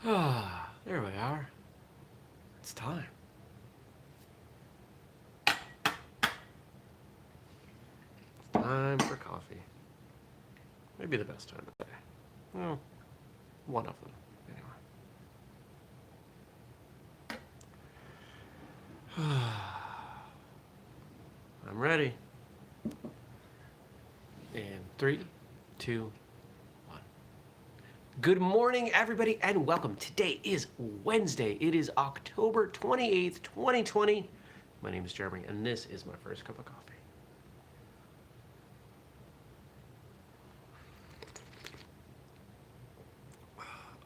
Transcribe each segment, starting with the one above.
Ah, there we are. It's time. Time for coffee. Maybe the best time of the day. Well, one of them, anyway. I'm ready. And 3, 2, 1. Good morning, everybody, and welcome. Today is Wednesday. It is October 28th, 2020. My name is Jeremy, and this is my first cup of coffee.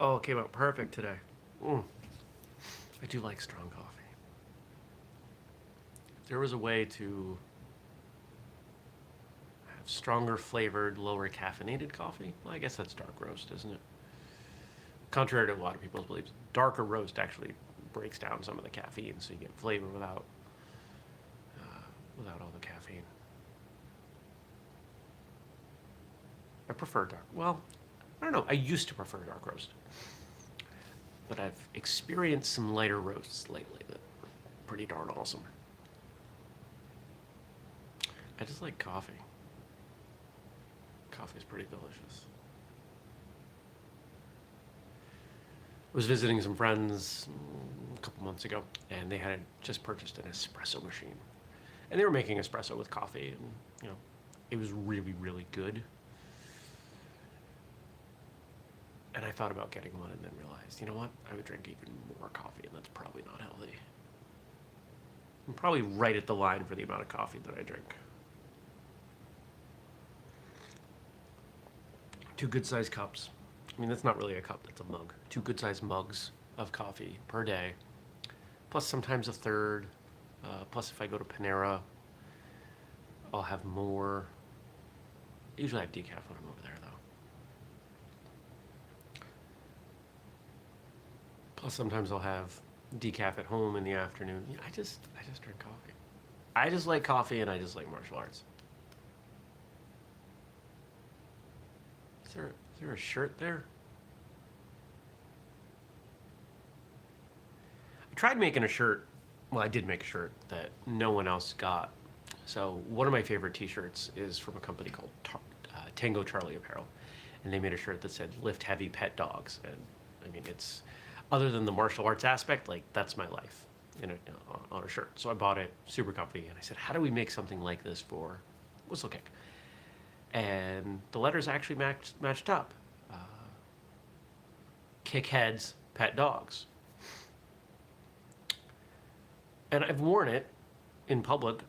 Oh, it came out perfect today. I do like strong coffee. If there was a way to have stronger flavored, lower caffeinated coffee, well, I guess that's dark roast, isn't it? Contrary to a lot of people's beliefs, darker roast actually breaks down some of the caffeine, so you get flavor without all the caffeine. I prefer dark. Well, I don't know. I used to prefer dark roast, but I've experienced some lighter roasts lately that are pretty darn awesome. I just like coffee. Coffee's pretty delicious. I was visiting some friends a couple months ago, and they had just purchased an espresso machine. And they were making espresso with coffee, and it was really, really good. And I thought about getting one and then realized, you know what? I would drink even more coffee, and that's probably not healthy. I'm probably right at the line for the amount of coffee that I drink. 2 good-sized cups. I mean, that's not really a cup, that's a mug. 2 good-sized mugs of coffee per day, plus sometimes a third. Plus, if I go to Panera, I'll have more. Usually I have decaf when I'm over there, though. Plus, sometimes I'll have decaf at home in the afternoon. I just drink coffee. I just like coffee, and I just like martial arts. Is there a shirt there? I tried making a shirt. Well, I did make a shirt that no one else got. So one of my favorite t-shirts is from a company called Tango Charlie Apparel. And they made a shirt that said, "Lift heavy, pet dogs." And I mean, it's, other than the martial arts aspect, like, that's my life on a shirt. So I bought it, super comfy, and I said, how do we make something like this for Whistlekick? And the letters actually matched up. Kick heads, pet dogs. And I've worn it in public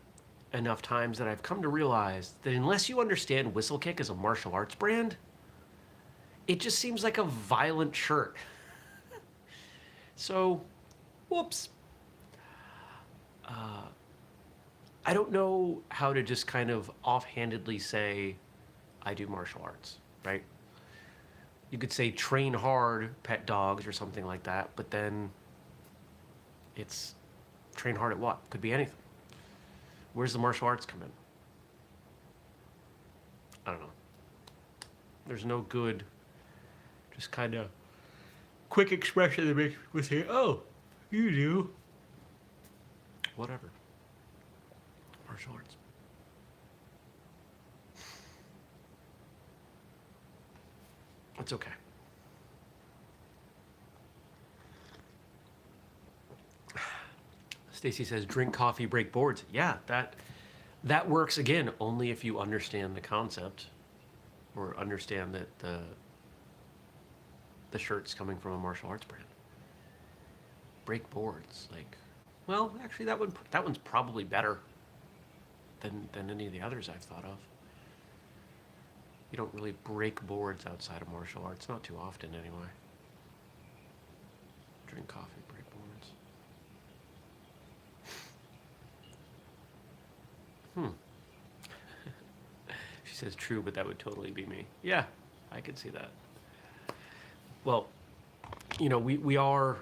enough times that I've come to realize that unless you understand Whistlekick as a martial arts brand, it just seems like a violent shirt. So, whoops. I don't know how to just kind of offhandedly say I do martial arts, right? You could say train hard, pet dogs, or something like that, but then it's train hard at what? Could be anything. Where's the martial arts come in? I don't know. There's no good, just kind of quick expression that makes people say, oh, you do. Whatever. Martial arts. It's okay. Stacy says, drink coffee, break boards. Yeah, that works, again, only if you understand the concept or understand that the shirt's coming from a martial arts brand. Break boards, like, well, actually that one's probably better than any of the others I've thought of. You don't really break boards outside of martial arts, not too often anyway. Drink coffee, break boards. She says, true, but that would totally be me. Yeah, I could see that. Well, we're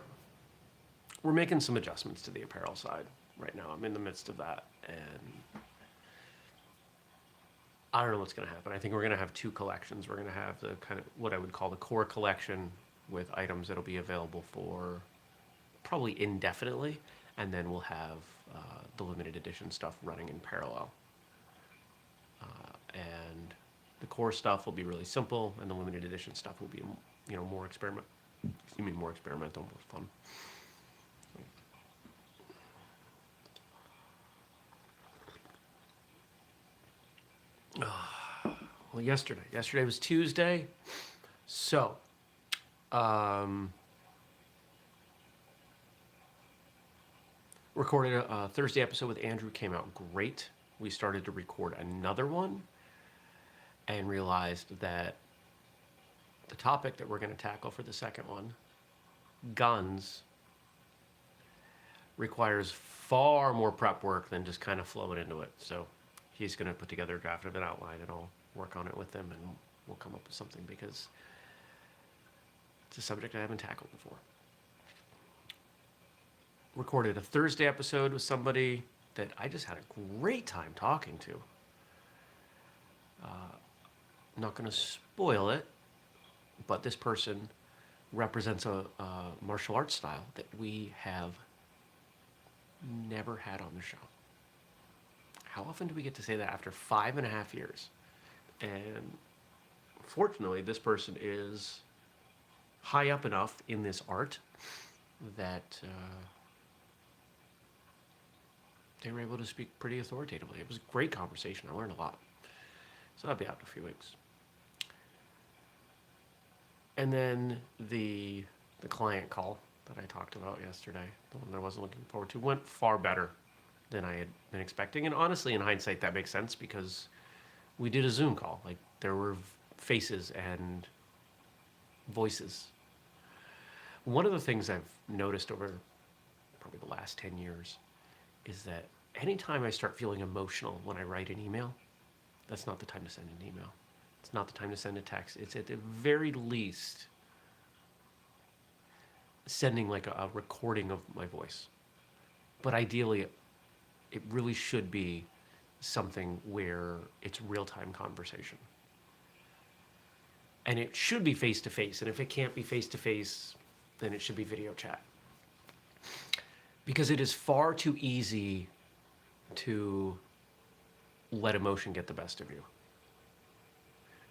making some adjustments to the apparel side right now. I'm in the midst of that, and I don't know what's going to happen. I think we're going to have 2 collections. We're going to have the kind of what I would call the core collection, with items that'll be available for probably indefinitely, and then we'll have the limited edition stuff running in parallel. And the core stuff will be really simple, and the limited edition stuff will be, more more experimental, more fun. Well, yesterday was Tuesday, so recorded a Thursday episode with Andrew, came out great. We started to record another one and realized that the topic that we're going to tackle for the second one, guns, requires far more prep work than just kind of flowing into it. So he's going to put together a draft of an outline, and I'll work on it with him, and we'll come up with something, because it's a subject I haven't tackled before. Recorded a Thursday episode with somebody that I just had a great time talking to. I'm not going to spoil it, but this person represents a martial arts style that we have never had on the show. How often do we get to say that after 5.5 years? And fortunately, this person is high up enough in this art that they were able to speak pretty authoritatively. It was a great conversation. I learned a lot. So that'll be out in a few weeks. And then the client call that I talked about yesterday, the one that I wasn't looking forward to, went far better than I had been expecting. And honestly, in hindsight, that makes sense, because we did a Zoom call. Like, there were faces and voices. One of the things I've noticed over probably the last 10 years is that anytime I start feeling emotional when I write an email, that's not the time to send an email. It's not the time to send a text. It's at the very least sending like a recording of my voice. But ideally, it really should be something where it's real-time conversation. And it should be face-to-face. And if it can't be face-to-face, then it should be video chat. Because it is far too easy to let emotion get the best of you.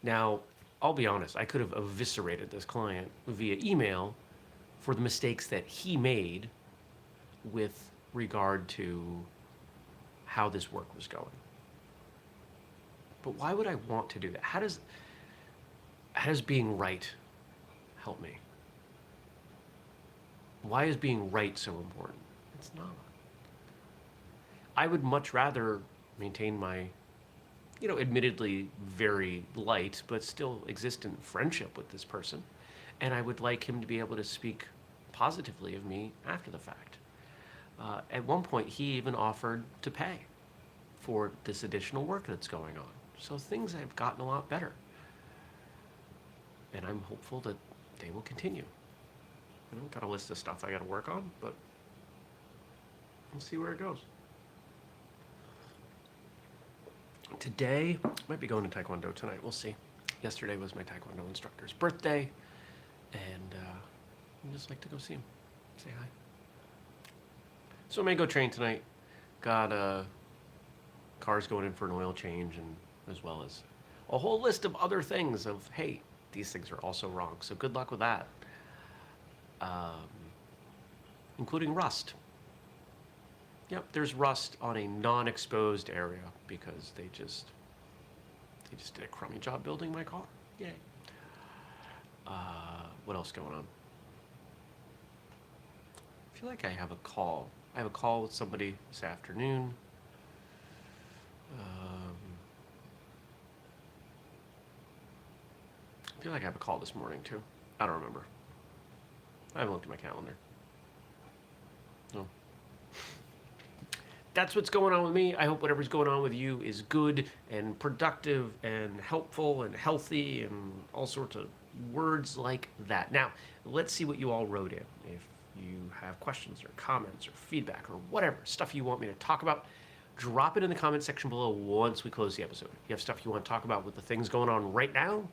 Now, I'll be honest, I could have eviscerated this client via email for the mistakes that he made with regard to how this work was going. But why would I want to do that? How does being right help me? Why is being right so important? It's not. I would much rather maintain my, admittedly very light, but still existent friendship with this person. And I would like him to be able to speak positively of me after the fact. At one point, he even offered to pay for this additional work that's going on. So things have gotten a lot better. And I'm hopeful that they will continue. Got a list of stuff I got to work on, but we'll see where it goes. Today, I might be going to Taekwondo tonight. We'll see. Yesterday was my Taekwondo instructor's birthday, and I'd just like to go see him, say hi. So I may go train tonight. Got cars going in for an oil change, and as well as a whole list of other things of, hey, these things are also wrong. So good luck with that. Including rust. Yep, there's rust on a non-exposed area because they just did a crummy job building my car. Yay. What else going on? I feel like I have a call. I have a call with somebody this afternoon. I feel like I have a call this morning too. I don't remember. I haven't looked at my calendar. No. That's what's going on with me. I hope whatever's going on with you is good and productive and helpful and healthy and all sorts of words like that. Now, let's see what you all wrote in. If you have questions or comments or feedback or whatever, stuff you want me to talk about, drop it in the comment section below once we close the episode. If you have stuff you want to talk about with the things going on right now,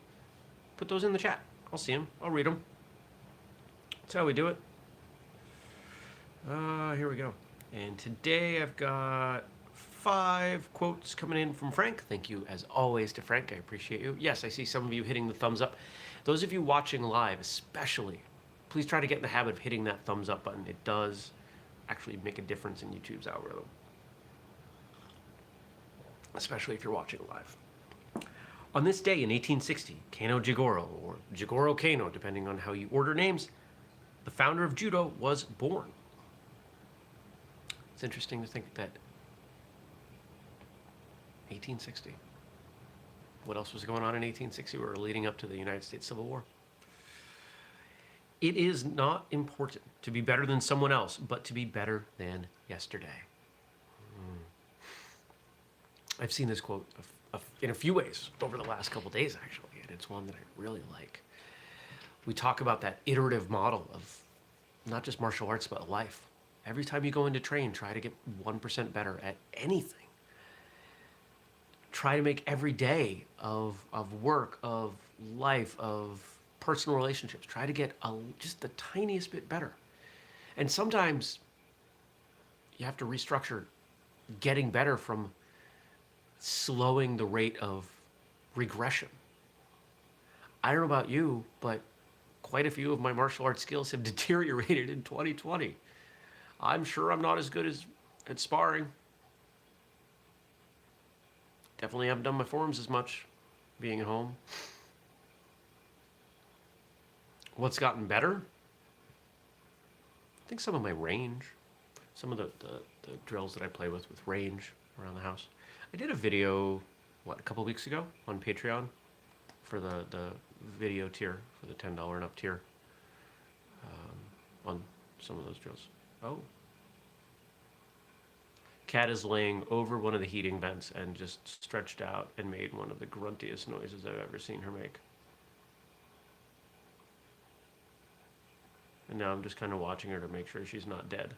put those in the chat. I'll see them. I'll read them. That's how we do it. Here we go. And today I've got 5 quotes coming in from Frank. Thank you, as always, to Frank. I appreciate you. Yes, I see some of you hitting the thumbs up. Those of you watching live, especially, please try to get in the habit of hitting that thumbs up button. It does actually make a difference in YouTube's algorithm, especially if you're watching live. On this day in 1860, Kano Jigoro, or Jigoro Kano, depending on how you order names, the founder of judo, was born. It's interesting to think that 1860. What else was going on in 1860? We were leading up to the United States Civil War. It is not important to be better than someone else, but to be better than yesterday. I've seen this quote in a few ways over the last couple days, actually, and it's one that I really like. We talk about that iterative model of not just martial arts, but life. Every time you go into train, try to get 1% better at anything. Try to make every day of work, of life, of personal relationships, try to get just the tiniest bit better. And sometimes you have to restructure getting better from slowing the rate of regression. I don't know about you, but quite a few of my martial arts skills have deteriorated in 2020. I'm sure I'm not as good at sparring. Definitely haven't done my forms as much being at home. What's gotten better? I think some of my range, some of the drills that I play with range around the house. I did a video, a couple weeks ago on Patreon for the video tier, for the $10 and up tier, on some of those drills. Oh. Cat is laying over one of the heating vents and just stretched out and made one of the gruntiest noises I've ever seen her make. And now I'm just kind of watching her to make sure she's not dead.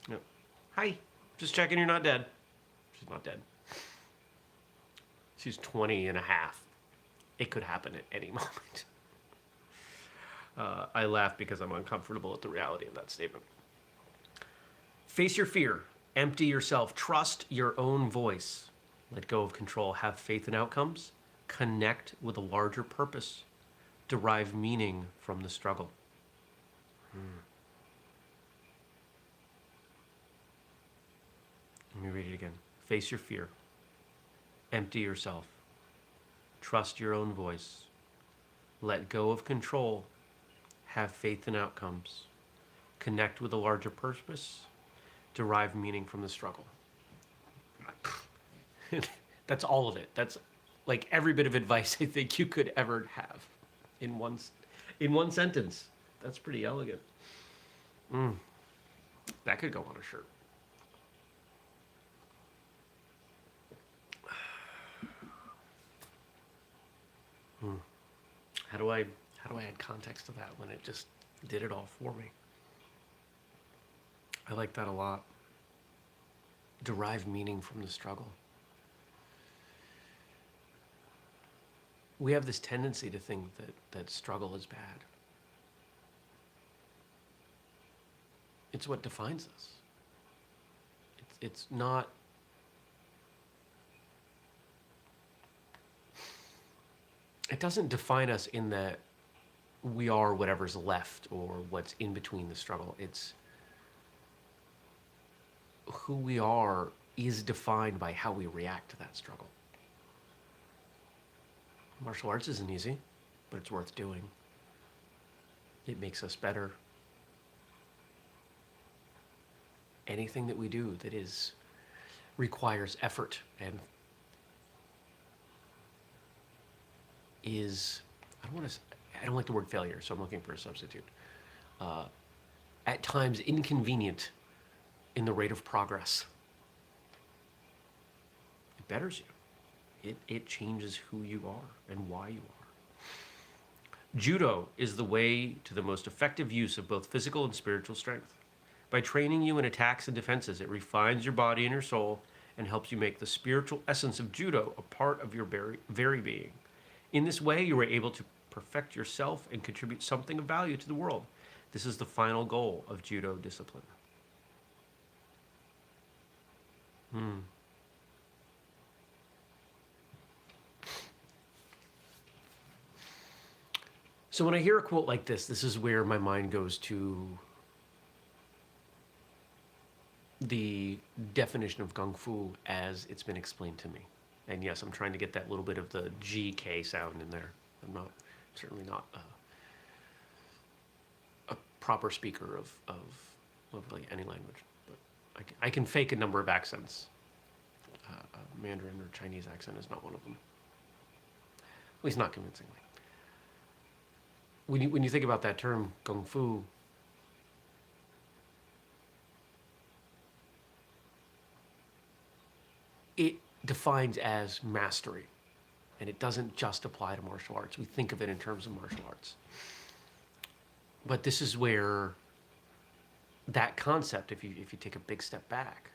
No. Hi. Just checking you're not dead. She's not dead. She's 20 and a half. It could happen at any moment. I laugh because I'm uncomfortable at the reality of that statement. Face your fear. Empty yourself. Trust your own voice. Let go of control. Have faith in outcomes. Connect with a larger purpose. Derive meaning from the struggle. Let me read it again. Face your fear. Empty yourself. Trust your own voice. Let go of control. Have faith in outcomes. Connect with a larger purpose. Derive meaning from the struggle. That's all of it. That's like every bit of advice I think you could ever have in one sentence. That's pretty elegant. That could go on a shirt. How do I add context to that when it just did it all for me? I like that a lot. Derive meaning from the struggle. We have this tendency to think that struggle is bad. It's what defines us. It's not. It doesn't define us in that we are whatever's left or what's in between the struggle. It's who we are is defined by how we react to that struggle. Martial arts isn't easy, but it's worth doing. It makes us better. Anything that we do that requires effort and I don't like the word failure, so I'm looking for a substitute. At times inconvenient in the rate of progress. It betters you. It changes who you are and why you are. Judo is the way to the most effective use of both physical and spiritual strength. By training you in attacks and defenses, it refines your body and your soul and helps you make the spiritual essence of judo a part of your very being. In this way, you are able to perfect yourself and contribute something of value to the world. This is the final goal of judo discipline. So when I hear a quote like this is where my mind goes to the definition of Kung Fu as it's been explained to me. And yes, I'm trying to get that little bit of the GK sound in there. I'm certainly not a proper speaker of like any language, but I can fake a number of accents. Mandarin or Chinese accent is not one of them, at least not convincingly. When you think about that term, Kung Fu, it defines as mastery, and it doesn't just apply to martial arts. We think of it in terms of martial arts. But this is where that concept, if you take a big step back,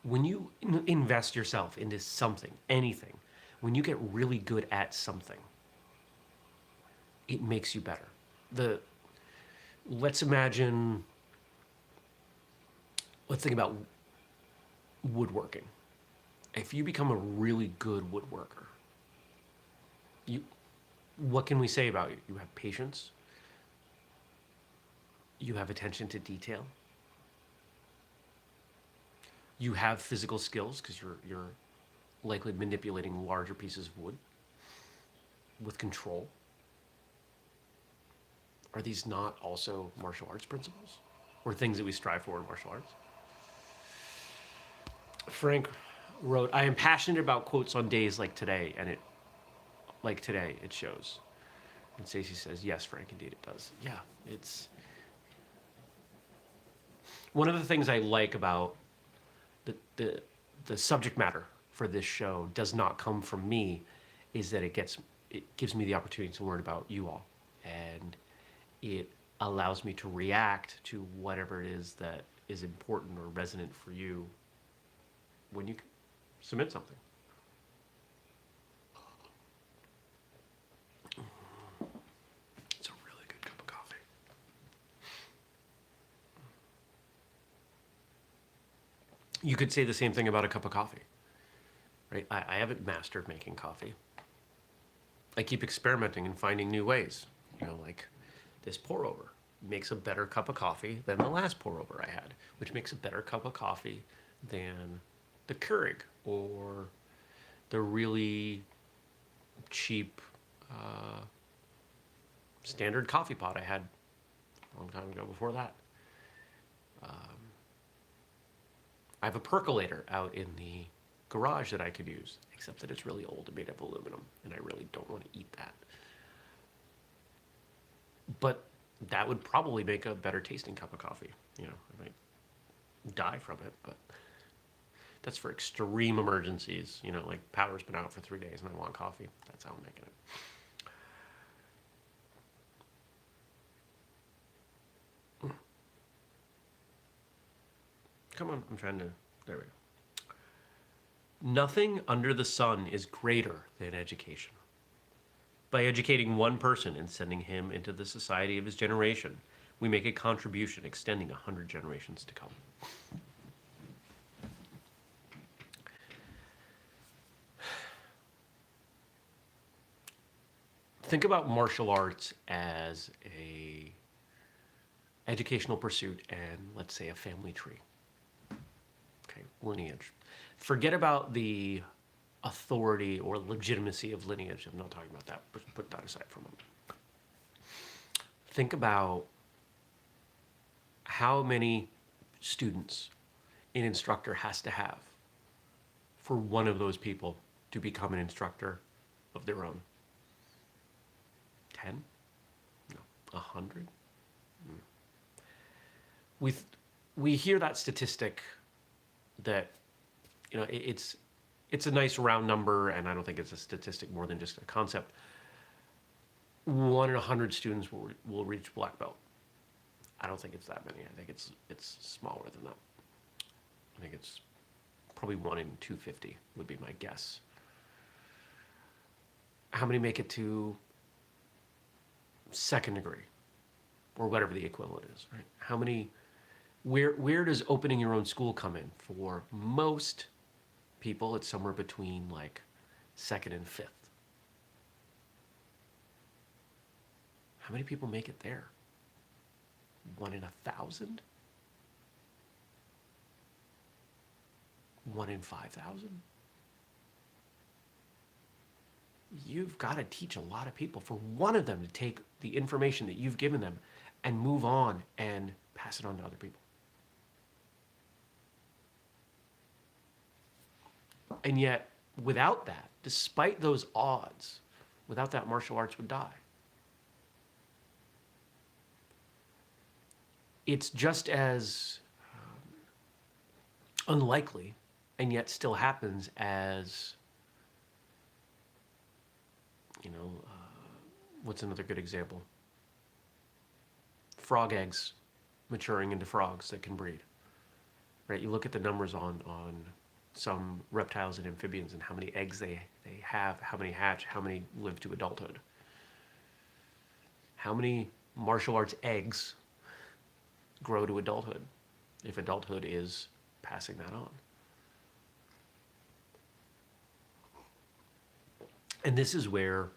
when you invest yourself into something, anything, when you get really good at something, it makes you better. Let's think about woodworking. If you become a really good woodworker, what can we say about you? You have patience. You have attention to detail. You have physical skills because you're likely manipulating larger pieces of wood with control. Are these not also martial arts principles or things that we strive for in martial arts? Frank wrote, I am passionate about quotes on days like today, and it shows. And Stacey says, yes, Frank, indeed it does. Yeah, it's one of the things I like about the subject matter for this show does not come from me, is that it gives me the opportunity to learn about you all, and it allows me to react to whatever it is that is important or resonant for you when you submit something. It's a really good cup of coffee. You could say the same thing about a cup of coffee, right? I haven't mastered making coffee. I keep experimenting and finding new ways. Like this pour over makes a better cup of coffee than the last pour over I had, which makes a better cup of coffee than the Keurig or the really cheap standard coffee pot I had a long time ago before that. I have a percolator out in the garage that I could use, except that it's really old and made of aluminum, and I really don't want to eat that. But that would probably make a better tasting cup of coffee. I might die from it, but that's for extreme emergencies. Like power's been out for 3 days and I want coffee. That's how I'm making it. Come on, I'm trying to, there we go. Nothing under the sun is greater than education. By educating one person and sending him into the society of his generation, we make a contribution extending 100 generations to come. Think about martial arts as a educational pursuit and, let's say, a family tree. Okay, lineage. Forget about the authority or legitimacy of lineage. I'm not talking about that. Put that aside for a moment. Think about how many students an instructor has to have for one of those people to become an instructor of their own. 10? No. 100? We hear that statistic that, it's a nice round number, and I don't think it's a statistic more than just a concept. 1 in 100 students will reach black belt. I don't think it's that many. I think it's smaller than that. I think it's Probably 1 in 250 would be my guess. How many make it to second degree, or whatever the equivalent is, right? How many, where does opening your own school come in? For most people, it's somewhere between like second and fifth. How many people make it there? 1 in 1,000? 1 in 5,000? You've got to teach a lot of people for one of them to take the information that you've given them and move on and pass it on to other people. And yet, without that, despite those odds, without that, martial arts would die. It's just as unlikely, and yet still happens, as, what's another good example? Frog eggs maturing into frogs that can breed, right? You look at the numbers on some reptiles and amphibians and how many eggs they have, how many hatch, how many live to adulthood. How many martial arts eggs grow to adulthood, if adulthood is passing that on? And this is where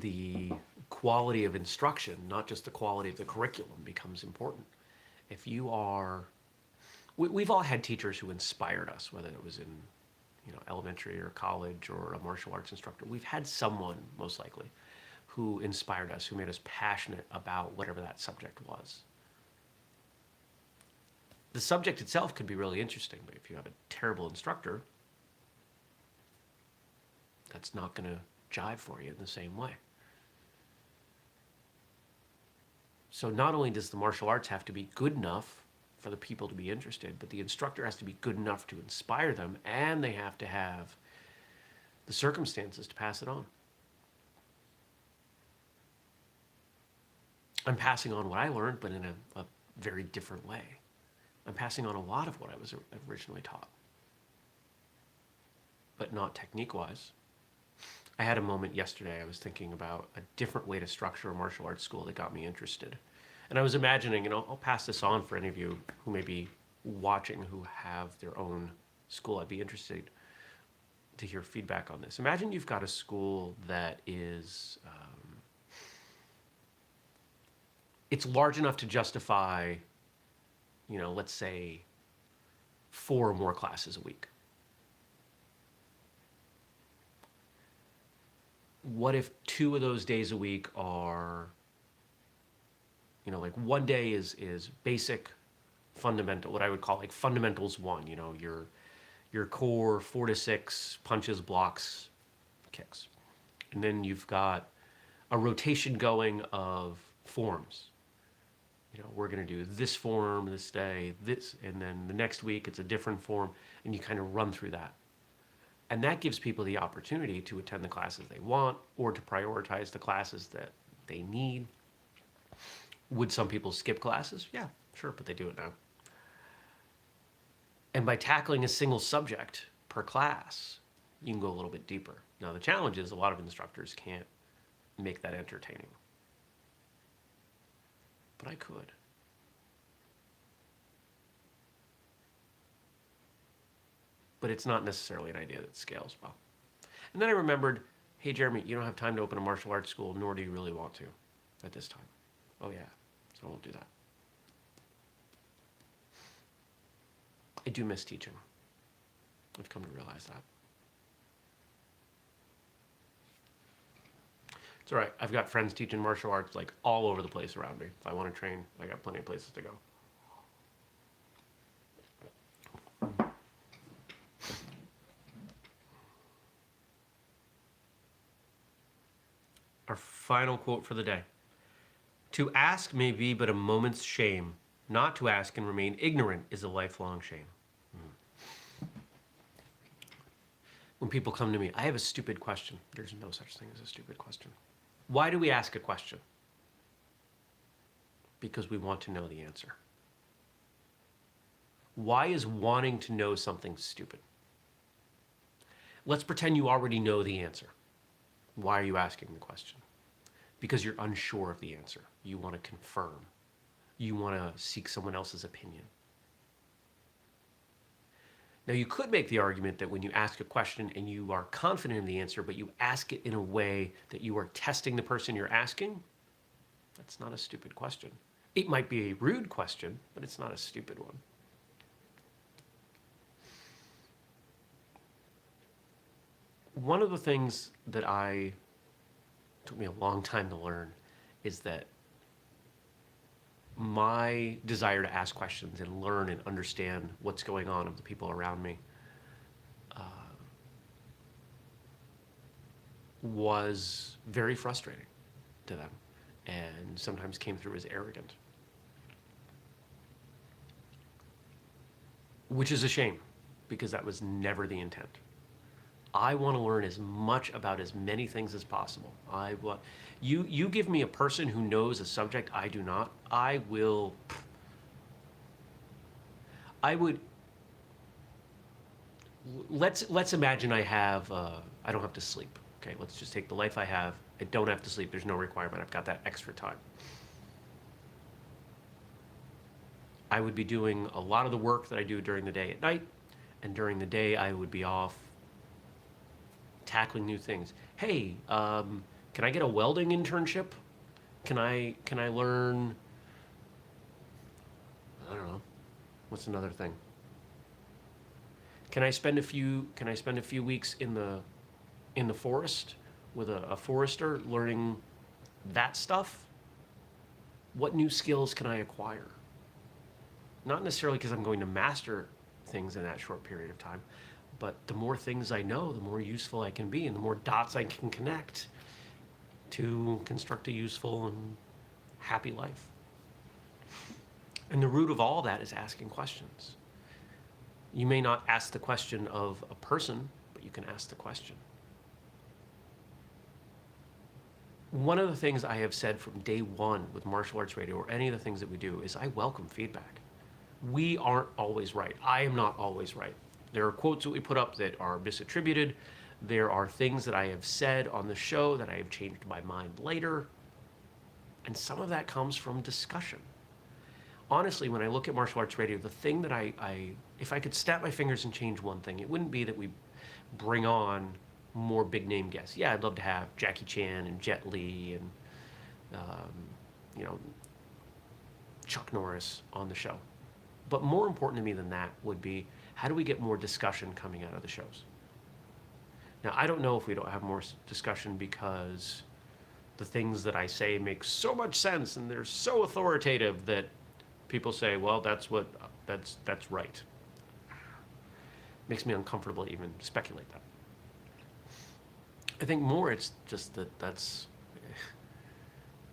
the quality of instruction, not just the quality of the curriculum, becomes important. If you are, we've all had teachers who inspired us, whether it was in elementary or college or a martial arts instructor. We've had someone, most likely, who inspired us, who made us passionate about whatever that subject was. The subject itself could be really interesting, but if you have a terrible instructor, that's not going to jive for you in the same way. So not only does the martial arts have to be good enough for the people to be interested, but the instructor has to be good enough to inspire them, and they have to have the circumstances to pass it on. I'm passing on what I learned, but in a very different way. I'm passing on a lot of what I was originally taught, but not technique-wise. I had a moment yesterday. I was thinking about a different way to structure a martial arts school that got me interested. And I was imagining, I'll pass this on for any of you who may be watching who have their own school. I'd be interested to hear feedback on this. Imagine you've got a school that is, it's large enough to justify, let's say 4 or more classes a week. What if 2 of those days a week are, like one day is basic, fundamental, what I would call like fundamentals 1, your core 4 to 6 punches, blocks, kicks. And then you've got a rotation going of forms. We're going to do this form this day, this, and then the next week it's a different form, and you kind of run through that. And that gives people the opportunity to attend the classes they want or to prioritize the classes that they need. Would some people skip classes? Yeah, sure, but they do it now. And by tackling a single subject per class, you can go a little bit deeper. Now, the challenge is a lot of instructors can't make that entertaining. But I could. But it's not necessarily an idea that scales well. And then I remembered, hey, Jeremy, you don't have time to open a martial arts school, nor do you really want to at this time. Oh, yeah, so I won't do that. I do miss teaching. I've come to realize that. It's all right. I've got friends teaching martial arts like all over the place around me. If I want to train, I got plenty of places to go. Our final quote for the day. To ask may be but a moment's shame. Not to ask and remain ignorant is a lifelong shame. When people come to me, I have a stupid question. There's no such thing as a stupid question. Why do we ask a question? Because we want to know the answer. Why is wanting to know something stupid? Let's pretend you already know the answer. Why are you asking the question? Because you're unsure of the answer. You want to confirm. You want to seek someone else's opinion. Now, you could make the argument that when you ask a question and you are confident in the answer, but you ask it in a way that you are testing the person you're asking, that's not a stupid question. It might be a rude question, but it's not a stupid one. One of the things that took me a long time to learn is that my desire to ask questions and learn and understand what's going on of the people around me was very frustrating to them and sometimes came through as arrogant. Which is a shame, because that was never the intent. I want to learn as much about as many things as possible. You give me a person who knows a subject I do not, I would, let's imagine I don't have to sleep. Okay, let's just take the life I have. I don't have to sleep. There's no requirement. I've got that extra time. I would be doing a lot of the work that I do during the day at night, and during the day I would be off tackling new things. Hey, can I get a welding internship? Can I learn? I don't know. What's another thing? Can I spend a few weeks in the forest with a forester learning that stuff? What new skills can I acquire? Not necessarily because I'm going to master things in that short period of time, but the more things I know, the more useful I can be, and the more dots I can connect to construct a useful and happy life. And the root of all that is asking questions. You may not ask the question of a person, but you can ask the question. One of the things I have said from day one with Martial Arts Radio, or any of the things that we do, is I welcome feedback. We aren't always right. I am not always right. There are quotes that we put up that are misattributed. There are things that I have said on the show that I have changed my mind later. And some of that comes from discussion. Honestly, when I look at Martial Arts Radio, the thing that if I could snap my fingers and change one thing, it wouldn't be that we bring on more big name guests. Yeah, I'd love to have Jackie Chan and Jet Li and Chuck Norris on the show. But more important to me than that would be, how do we get more discussion coming out of the shows? Now, I don't know if we don't have more discussion because the things that I say make so much sense and they're so authoritative that people say, well, that's right. Makes me uncomfortable to even speculate that. I think more it's just I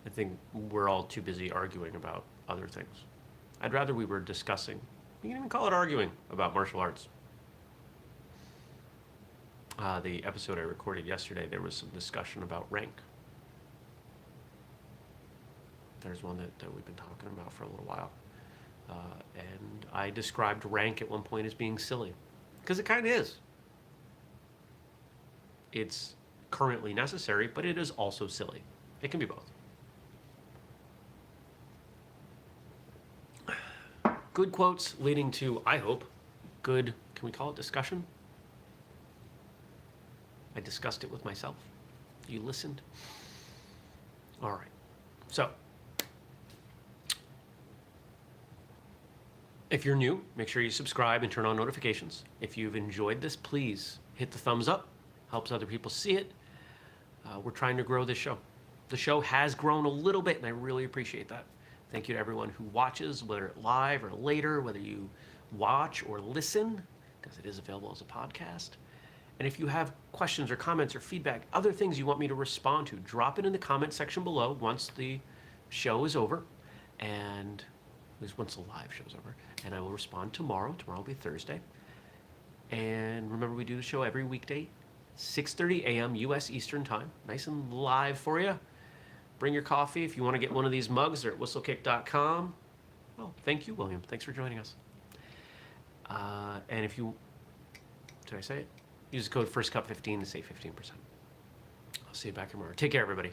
think we're all too busy arguing about other things. I'd rather we were discussing, you can even call it arguing, about martial arts. The episode I recorded yesterday, there was some discussion about rank. There's one that we've been talking about for a little while. And I described rank at one point as being silly, because it kind of is. It's currently necessary, but it is also silly. It can be both. Good quotes leading to, I hope, good, can we call it discussion? I discussed it with myself. You listened? All right. So, if you're new, make sure you subscribe and turn on notifications. If you've enjoyed this, please hit the thumbs up. Helps other people see it. We're trying to grow this show. The show has grown a little bit, and I really appreciate that. Thank you to everyone who watches, whether live or later, whether you watch or listen, because it is available as a podcast. And if you have questions or comments or feedback, other things you want me to respond to, drop it in the comment section below once the show is over, and at least once the live show is over, and I will respond tomorrow. Tomorrow will be Thursday. And remember, we do the show every weekday, 6:30 a.m. U.S. Eastern Time. Nice and live for you. Bring your coffee. If you want to get one of these mugs, they're at whistlekick.com. Well, thank you, William. Thanks for joining us. And if you... Did I say it? Use the code FirstCup15 to save 15%. I'll see you back tomorrow. Take care, everybody.